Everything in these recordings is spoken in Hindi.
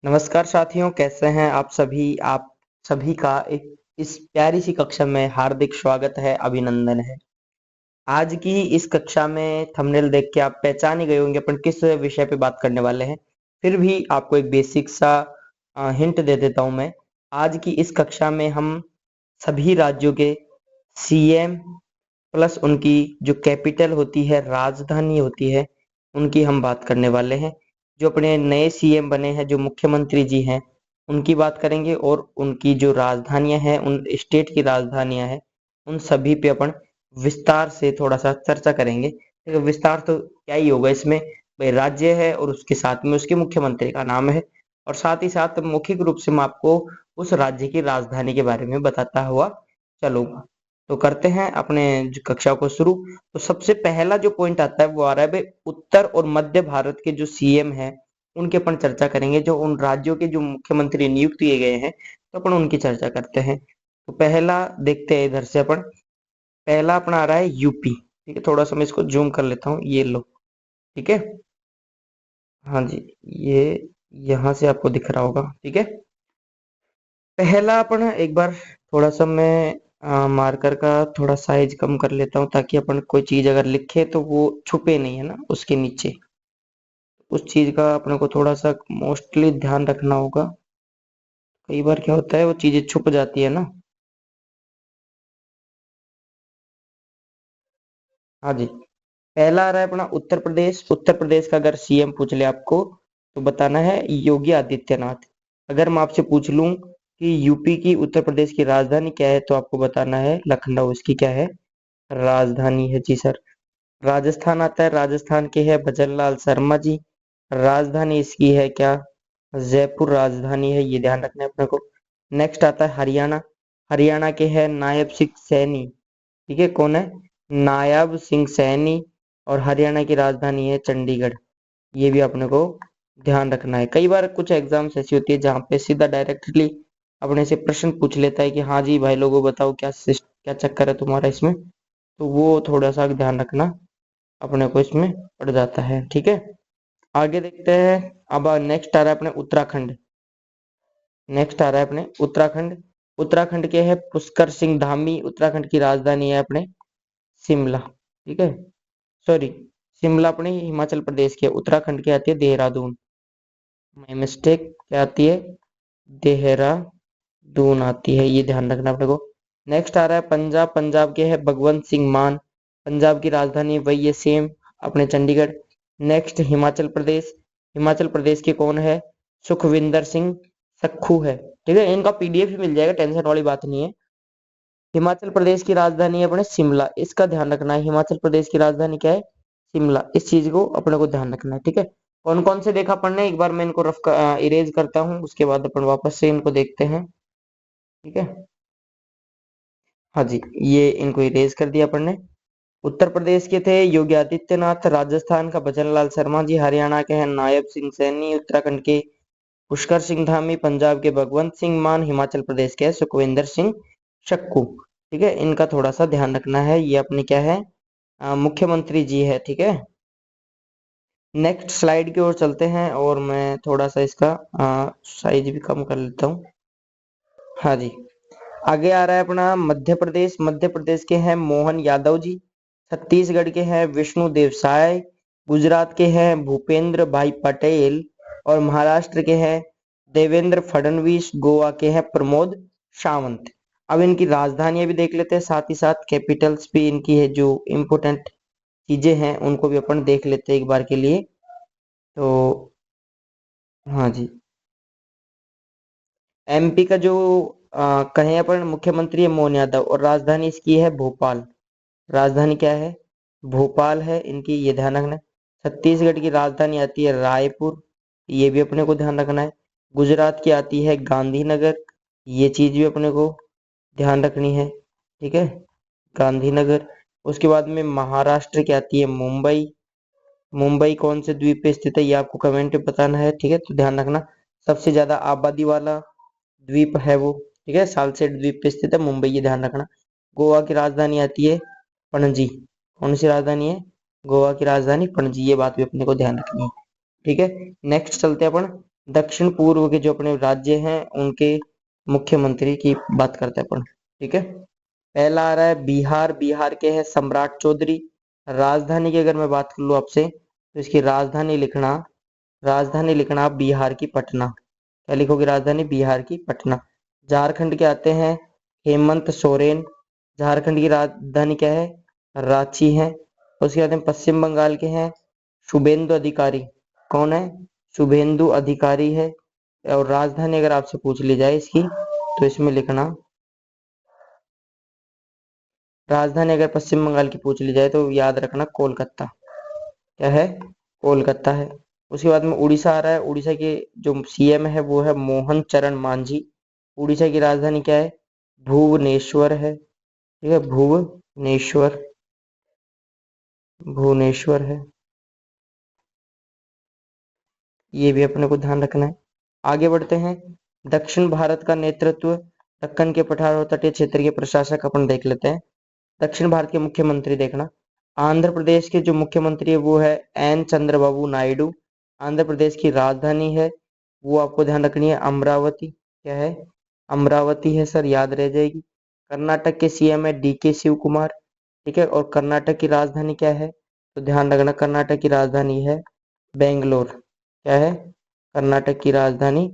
नमस्कार साथियों, कैसे हैं आप सभी। आप सभी का एक इस प्यारी सी कक्षा में हार्दिक स्वागत है, अभिनंदन है। आज की इस कक्षा में थंबनेल देख के आप पहचान ही गए होंगे अपन किस विषय पे बात करने वाले हैं। फिर भी आपको एक बेसिक सा हिंट दे देता हूं मैं। आज की इस कक्षा में हम सभी राज्यों के सीएम प्लस उनकी जो कैपिटल होती है, राजधानी होती है, उनकी हम बात करने वाले हैं। जो अपने नए सीएम बने हैं, जो मुख्यमंत्री जी हैं, उनकी बात करेंगे और उनकी जो राजधानियां हैं, उन स्टेट की राजधानियां हैं, उन सभी पे अपन विस्तार से थोड़ा सा चर्चा करेंगे। देखो, विस्तार तो क्या ही होगा इसमें, भाई राज्य है और उसके साथ में उसके मुख्यमंत्री का नाम है, और साथ ही साथ मौखिक रूप से मैं आपको उस राज्य की राजधानी के बारे में बताता हुआ चलूंगा। तो करते हैं अपने कक्षा को शुरू। तो सबसे पहला जो पॉइंट आता है वो आ रहा है भाई, उत्तर और मध्य भारत के जो सीएम हैं उनके अपन चर्चा करेंगे। जो उन राज्यों के जो मुख्यमंत्री नियुक्त किए गए हैं, तो अपन उनकी चर्चा करते हैं। तो पहला देखते हैं इधर से अपन। पहला अपना आ रहा है यूपी। ठीक है, थोड़ा सा मैं इसको जूम कर लेता हूँ, ये लो। ठीक है, हाँ जी, ये यहाँ से आपको दिख रहा होगा। ठीक है, पहला अपन एक बार थोड़ा सा मैं मार्कर का थोड़ा साइज कम कर लेता हूँ, ताकि अपन कोई चीज अगर लिखे तो वो छुपे नहीं, है ना, उसके नीचे। उस चीज का अपने को थोड़ा सा मोस्टली ध्यान रखना होगा। कई बार क्या होता है, वो चीजें छुप जाती है ना। हाँ जी, पहला आ रहा है अपना उत्तर प्रदेश। उत्तर प्रदेश का अगर सीएम पूछ ले आपको, तो बताना है योगी आदित्यनाथ। अगर मैं आपसे पूछ लूं कि यूपी की, उत्तर प्रदेश की राजधानी क्या है, तो आपको बताना है लखनऊ इसकी क्या है, राजधानी है जी सर। राजस्थान आता है, राजस्थान के है भजनलाल शर्मा जी। राजधानी इसकी है क्या, जयपुर राजधानी है, ये ध्यान रखना है अपने को। नेक्स्ट आता है हरियाणा। हरियाणा के है नायब सिंह सैनी। ठीक है, कौन है, नायब सिंह सैनी। और हरियाणा की राजधानी है चंडीगढ़। ये भी अपने को ध्यान रखना है। कई बार कुछ एग्जाम्स ऐसी होती है जहाँ पे सीधा डायरेक्टली अपने से प्रश्न पूछ लेता है कि हाँ जी भाई लोगों बताओ, क्या चक्कर है तुम्हारा इसमें। तो वो थोड़ा सा ध्यान रखना अपने को इसमें पड़ जाता है। ठीक है, आगे देखते हैं। अब नेक्स्ट आ रहा है अपने उत्तराखंड। नेक्स्ट आ रहा है अपने उत्तराखंड। उत्तराखंड के है पुष्कर सिंह धामी। उत्तराखंड की राजधानी है अपने शिमला। ठीक है, सॉरी, शिमला अपने हिमाचल प्रदेश के, उत्तराखंड की आती है देहरादून। माई मिस्टेक, क्या आती है, देहरादून आती है, ये ध्यान रखना अपने को। नेक्स्ट आ रहा है पंजाब। पंजाब के है भगवंत सिंह मान। पंजाब की राजधानी वही है सेम, अपने चंडीगढ़। नेक्स्ट हिमाचल प्रदेश। हिमाचल प्रदेश के कौन है, सुखविंदर सिंह सक्खू है। ठीक है, इनका पीडीएफ भी मिल जाएगा, टेंशन वाली बात नहीं है। हिमाचल प्रदेश की राजधानी है अपने शिमला, इसका ध्यान रखना है। हिमाचल प्रदेश की राजधानी क्या है, शिमला। इस चीज को अपने को ध्यान रखना है। ठीक है, कौन कौन से देखा पढ़ने, एक बार मैं इनको रफ इरेज करता हूँ, उसके बाद अपन वापस से इनको देखते हैं। ठीक है, हाँ जी, ये इनको इरेज कर दिया अपन ने। उत्तर प्रदेश के थे योगी आदित्यनाथ, राजस्थान का भजनलाल शर्मा जी, हरियाणा के हैं नायब सिंह सैनी, उत्तराखंड के पुष्कर सिंह धामी, पंजाब के भगवंत सिंह मान, हिमाचल प्रदेश के सुखविंदर सिंह शक्कू। ठीक है, इनका थोड़ा सा ध्यान रखना है, ये अपने क्या है, मुख्यमंत्री जी है। ठीक है, नेक्स्ट स्लाइड की ओर चलते हैं, और मैं थोड़ा सा इसका साइज भी कम कर लेता हूँ। हाँ जी, आगे आ रहा है अपना मध्य प्रदेश। मध्य प्रदेश के हैं मोहन यादव जी। छत्तीसगढ़ के हैं विष्णु देव साय। गुजरात के हैं भूपेंद्र भाई पटेल। और महाराष्ट्र के हैं देवेंद्र फडणवीस। गोवा के हैं प्रमोद सावंत। अब इनकी राजधानियां भी देख लेते हैं, साथ ही साथ कैपिटल्स भी इनकी है, जो इम्पोर्टेंट चीजें हैं उनको भी अपन देख लेते हैं एक बार के लिए। तो हाँ जी, एमपी का जो कहें अपन मुख्यमंत्री है मोहन यादव, और राजधानी इसकी है भोपाल। राजधानी क्या है, भोपाल है इनकी, ये ध्यान रखना है। छत्तीसगढ़ की राजधानी आती है रायपुर, ये भी अपने को ध्यान रखना है। गुजरात की आती है गांधीनगर, ये चीज भी अपने को ध्यान रखनी है। ठीक है, गांधीनगर। उसके बाद में महाराष्ट्र की आती है मुंबई। मुंबई कौन से द्वीप पे स्थित है, ये आपको कमेंट में बताना है। ठीक है, तो ध्यान रखना, सबसे ज्यादा आबादी वाला द्वीप है वो। ठीक है, सालसेट द्वीप पे स्थित है मुंबई, ये ध्यान रखना। गोवा की राजधानी आती है पणजी। कौन सी राजधानी है, गोवा की राजधानी पणजी, ये बात भी अपने को ध्यान रखनी है। ठीक है, नेक्स्ट चलते हैं अपन। दक्षिण पूर्व के जो अपने राज्य हैं उनके मुख्यमंत्री की बात करते हैं अपन। ठीक है, पहला आ रहा है बिहार। बिहार के है सम्राट चौधरी। राजधानी की अगर मैं बात कर लूँ आपसे तो इसकी राजधानी लिखना आप बिहार की पटना। क्या लिखोगे? राजधानी बिहार की पटना। झारखंड के आते हैं हेमंत सोरेन। झारखंड की राजधानी क्या है? रांची है। उसके बाद में पश्चिम बंगाल के हैं शुभेंदु अधिकारी। कौन है? शुभेंदु अधिकारी है। और राजधानी अगर आपसे पूछ ली जाए इसकी तो इसमें लिखना, राजधानी अगर पश्चिम बंगाल की पूछ ली जाए तो याद रखना कोलकाता। क्या है? कोलकाता है। उसके बाद में उड़ीसा आ रहा है। उड़ीसा के जो सीएम है वो है मोहन चरण मांझी। उड़ीसा की राजधानी क्या है? भुवनेश्वर है। ठीक है, भुवनेश्वर, भुवनेश्वर है। ये भी अपने को ध्यान रखना है। आगे बढ़ते हैं। दक्षिण भारत का नेतृत्व, दक्कन के पठार और तटीय क्षेत्र के प्रशासक अपन देख लेते हैं। दक्षिण भारत के मुख्यमंत्री देखना, आंध्र प्रदेश के जो मुख्यमंत्री है वो है एन चंद्रबाबू नायडू। आंध्र प्रदेश की राजधानी है वो आपको ध्यान रखनी है अमरावती। क्या है? अमरावती है सर, याद रह जाएगी। कर्नाटक के सीएम है डीके शिव कुमार। ठीक है, और कर्नाटक की राजधानी क्या है? तो ध्यान रखना कर्नाटक की राजधानी है बेंगलोर। क्या है? कर्नाटक की राजधानी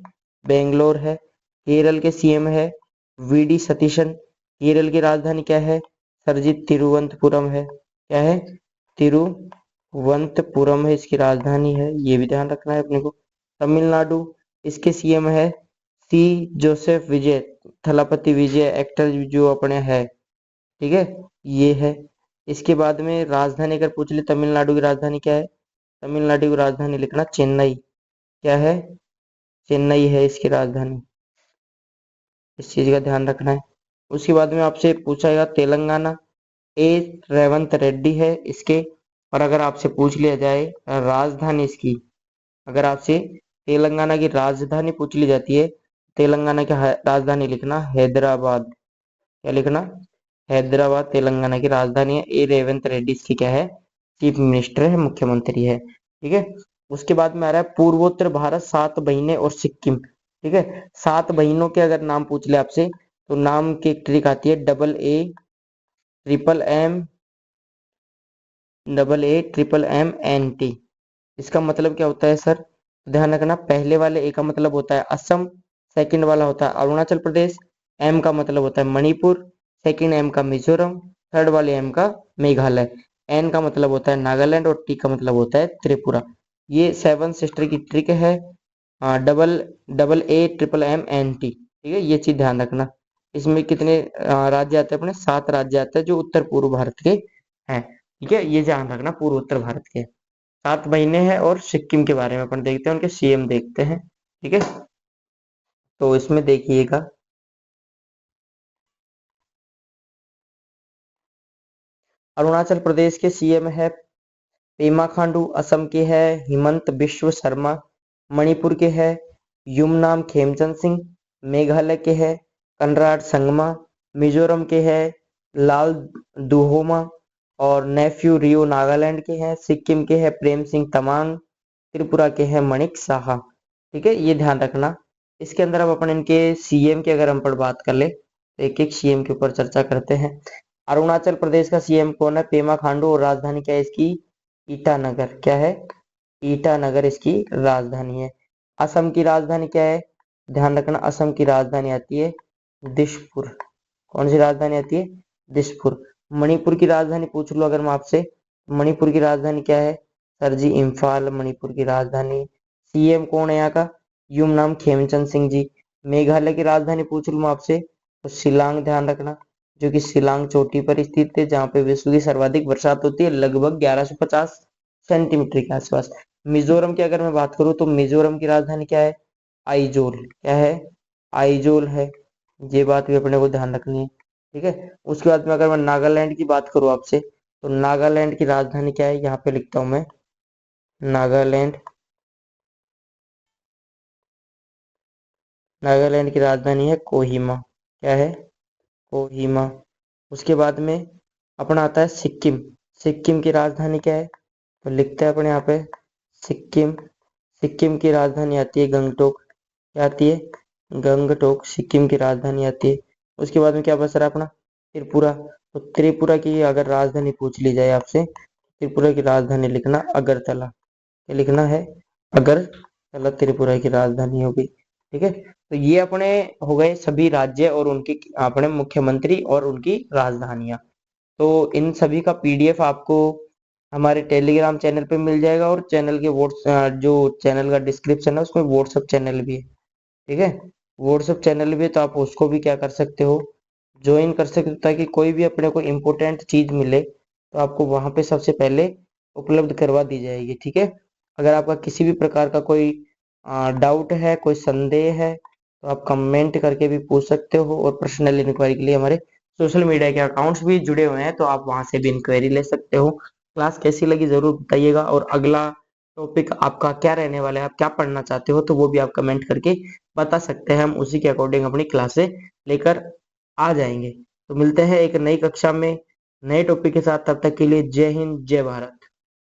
बेंगलोर है। केरल के सीएम है वीडी सतीशन। केरल की राजधानी क्या है? सरजीत तिरुवनंतपुरम है। क्या है? तिरुवनंतपुरम है इसकी राजधानी है, ये भी ध्यान रखना है अपने को। तमिलनाडु, इसके सीएम है सी जोसेफ विजय, थलापति विजय, एक्टर जो अपने है। ठीक है, ये है। इसके बाद में राजधानी अगर पूछ ले तमिलनाडु की राजधानी क्या है? तमिलनाडु की राजधानी लिखना चेन्नई। क्या है? चेन्नई है इसकी राजधानी। इस चीज का ध्यान रखना है। उसके बाद में आपसे पूछा गया तेलंगाना, ए रेवंत रेड्डी है इसके। और अगर आपसे पूछ लिया जाए राजधानी इसकी, अगर आपसे तेलंगाना की राजधानी पूछ ली जाती है, तेलंगाना की राजधानी लिखना हैदराबाद। क्या लिखना? हैदराबाद तेलंगाना की राजधानी है। ए रेवंत रेड्डी इसकी क्या है? चीफ मिनिस्टर है, मुख्यमंत्री है। ठीक है, उसके बाद में आ रहा है पूर्वोत्तर भारत, सात महीने और सिक्किम। ठीक है, सात महीनों के अगर नाम पूछ ले आपसे तो नाम की एक ट्रिक आती है AA, इसका मतलब क्या होता है सर? ध्यान रखना, पहले वाले ए का मतलब होता है असम, सेकंड वाला होता है अरुणाचल प्रदेश, एम का मतलब होता है मणिपुर, सेकंड एम का मिजोरम, थर्ड वाले एम का मेघालय, एन का मतलब होता है नागालैंड और टी का मतलब होता है त्रिपुरा। ये सेवन सिस्टर की ट्रिक है। Double double AMMNT। ठीक है, ये चीज ध्यान रखना। इसमें कितने राज्य आते हैं? अपने सात राज्य आते हैं जो उत्तर पूर्व भारत के हैं। ठीक है, ये ध्यान रखना पूर्व उत्तर भारत के। सात महीने हैं। और सिक्किम के बारे में अपन देखते हैं, उनके सीएम देखते हैं। ठीक है, तो इसमें देखिएगा, अरुणाचल प्रदेश के सीएम है पेमा खांडू, असम के है हिमंत बिश्व शर्मा, मणिपुर के है युमनाम खेमचंद सिंह, मेघालय के है कनराड संगमा, मिजोरम के है लाल दुहोमा, और नेफ्यू रियो नागालैंड के हैं, सिक्किम के है प्रेम सिंह तमांग, त्रिपुरा के हैं मणिक साहा। ठीक है, ये ध्यान रखना। इसके अंदर अब अपन इनके सीएम की अगर हम पर बात कर ले तो एक एक सीएम के ऊपर चर्चा करते हैं। अरुणाचल प्रदेश का सीएम कौन है? पेमा खांडू। और राजधानी क्या है इसकी? ईटानगर। क्या है? ईटानगर इसकी राजधानी है। असम की राजधानी क्या है? ध्यान रखना, असम की राजधानी आती है दिसपुर। कौन सी राजधानी आती है? दिसपुर। मणिपुर की राजधानी पूछ लो अगर मैं आपसे, मणिपुर की राजधानी क्या है? सर जी इम्फाल मणिपुर की राजधानी। सीएम कौन है यहाँ का? युमनाम खेमचंद सिंह जी। मेघालय की राजधानी पूछ लूँ मैं आपसे तो शिलांग, ध्यान रखना, जो कि शिलांग चोटी पर स्थित है जहाँ पे विश्व की सर्वाधिक बरसात होती है, लगभग 1150 सेंटीमीटर के आसपास। मिजोरम की अगर मैं बात करूँ तो मिजोरम की राजधानी क्या है? आइजोल। क्या है? आइजोल है। ये बात भी अपने को ध्यान रखनी है। ठीक है, उसके बाद में अगर मैं नागालैंड की बात करूँ आपसे तो नागालैंड की राजधानी क्या है? यहाँ पे लिखता हूँ मैं नागालैंड। नागालैंड की राजधानी है कोहिमा। क्या है? कोहिमा। उसके बाद में अपना आता है सिक्किम। सिक्किम की राजधानी क्या है? तो लिखते हैं अपने यहाँ पे सिक्किम। सिक्किम की राजधानी आती है गंगटोक। क्या आती है? गंगटोक सिक्किम की राजधानी आती है। उसके बाद में क्या बच रहा है अपना? त्रिपुरा। तो त्रिपुरा की अगर राजधानी पूछ ली जाए आपसे, त्रिपुरा की राजधानी लिखना अगरतला। क्या लिखना है? अगरतला त्रिपुरा की राजधानी हो गई। ठीक है, तो ये अपने हो गए सभी राज्य और उनकी अपने मुख्यमंत्री और उनकी राजधानियां। तो इन सभी का पीडीएफ आपको हमारे टेलीग्राम चैनल पे मिल जाएगा, और चैनल के जो चैनल का डिस्क्रिप्शन है उसमें व्हाट्सएप चैनल भी है। ठीक है, व्हाट्सएप चैनल भी, तो आप उसको भी क्या कर सकते हो, ज्वाइन कर सकते हो, ताकि कोई भी अपने को इम्पोर्टेंट चीज मिले तो आपको वहां पे सबसे पहले उपलब्ध करवा दी जाएगी। ठीक है, अगर आपका किसी भी प्रकार का कोई डाउट है, कोई संदेह है, तो आप कमेंट करके भी पूछ सकते हो, और पर्सनल इंक्वायरी के लिए हमारे सोशल मीडिया के अकाउंट्स भी जुड़े हुए हैं, तो आप वहां से भी इंक्वायरी ले सकते हो। क्लास कैसी लगी जरूर बताइएगा, और अगला टॉपिक आपका क्या रहने वाला है, आप क्या पढ़ना चाहते हो, तो वो भी आप कमेंट करके बता सकते हैं। हम उसी के अकॉर्डिंग अपनी क्लासे लेकर आ जाएंगे। तो मिलते हैं एक नई कक्षा में नए टॉपिक के साथ, तब तक के लिए जय हिंद जय भारत।